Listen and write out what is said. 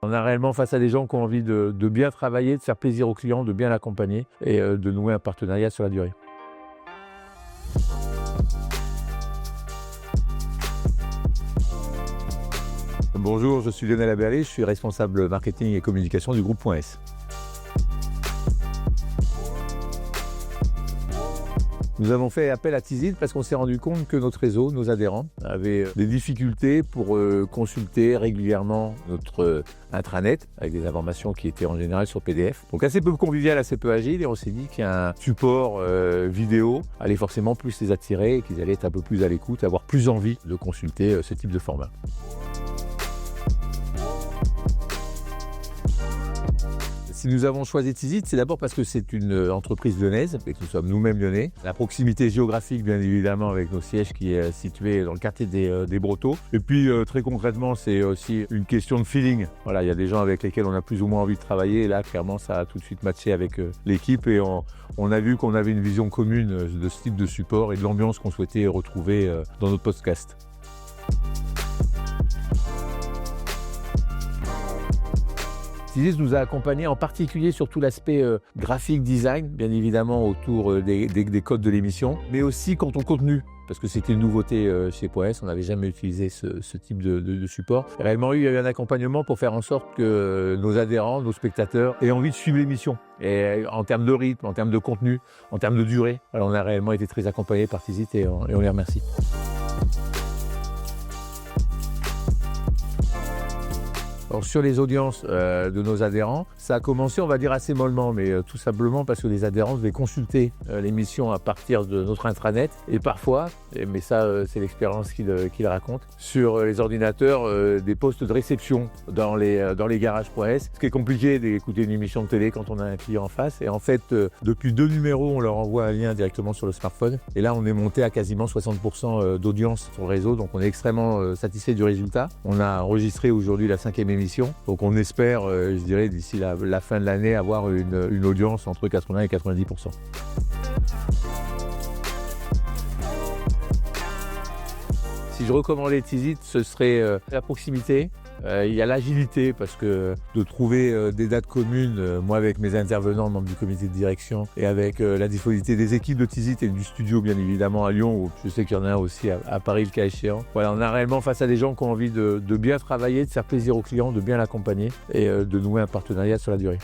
On a réellement face à des gens qui ont envie de bien travailler, de faire plaisir aux clients, de bien l'accompagner et de nouer un partenariat sur la durée. Bonjour, je suis Lionel Aberlé, je suis responsable marketing et communication du groupe .s. Nous avons fait appel à Tizit parce qu'on s'est rendu compte que notre réseau, nos adhérents, avaient des difficultés pour consulter régulièrement notre intranet avec des informations qui étaient en général sur PDF. Donc assez peu convivial, assez peu agile, et on s'est dit qu'un support vidéo allait forcément plus les attirer et qu'ils allaient être un peu plus à l'écoute, avoir plus envie de consulter ce type de format. Si nous avons choisi Tizit, c'est d'abord parce que c'est une entreprise lyonnaise et que nous sommes nous-mêmes lyonnais. La proximité géographique, bien évidemment, avec nos sièges qui est situé dans le quartier des Brotteaux. Et puis, très concrètement, c'est aussi une question de feeling. Voilà, il y a des gens avec lesquels on a plus ou moins envie de travailler. Et là, clairement, ça a tout de suite matché avec l'équipe et on a vu qu'on avait une vision commune de ce type de support et de l'ambiance qu'on souhaitait retrouver dans notre podcast. Tizit nous a accompagnés en particulier sur tout l'aspect graphique design, bien évidemment autour des codes de l'émission, mais aussi quant au contenu, parce que c'était une nouveauté chez .s, on n'avait jamais utilisé ce type de support. Et réellement, il y a eu un accompagnement pour faire en sorte que nos adhérents, nos spectateurs aient envie de suivre l'émission. Et en termes de rythme, en termes de contenu, en termes de durée, alors on a réellement été très accompagnés par Tizit et on les remercie. Alors, sur les audiences de nos adhérents, ça a commencé, on va dire, assez mollement, mais tout simplement parce que les adhérents devaient consulter l'émission à partir de notre intranet et parfois, mais ça c'est l'expérience qu'il raconte, sur les ordinateurs des postes de réception dans les garages .s. Ce qui est compliqué d'écouter une émission de télé quand on a un client en face, et en fait depuis 2 numéros on leur envoie un lien directement sur le smartphone et là on est monté à quasiment 60% d'audience sur le réseau, donc on est extrêmement satisfait du résultat. On a enregistré aujourd'hui la 5e émission, donc on espère, je dirais, d'ici la fin de l'année avoir une audience entre 80 et 90%. Si je recommandais Tizit, ce serait la proximité. Il y a l'agilité parce que de trouver des dates communes, moi avec mes intervenants, membres du comité de direction, et avec la disponibilité des équipes de Tizit et du studio bien évidemment à Lyon, où je sais qu'il y en a un aussi à Paris le cas échéant. Voilà, on a réellement face à des gens qui ont envie de bien travailler, de faire plaisir aux clients, de bien l'accompagner et de nouer un partenariat sur la durée.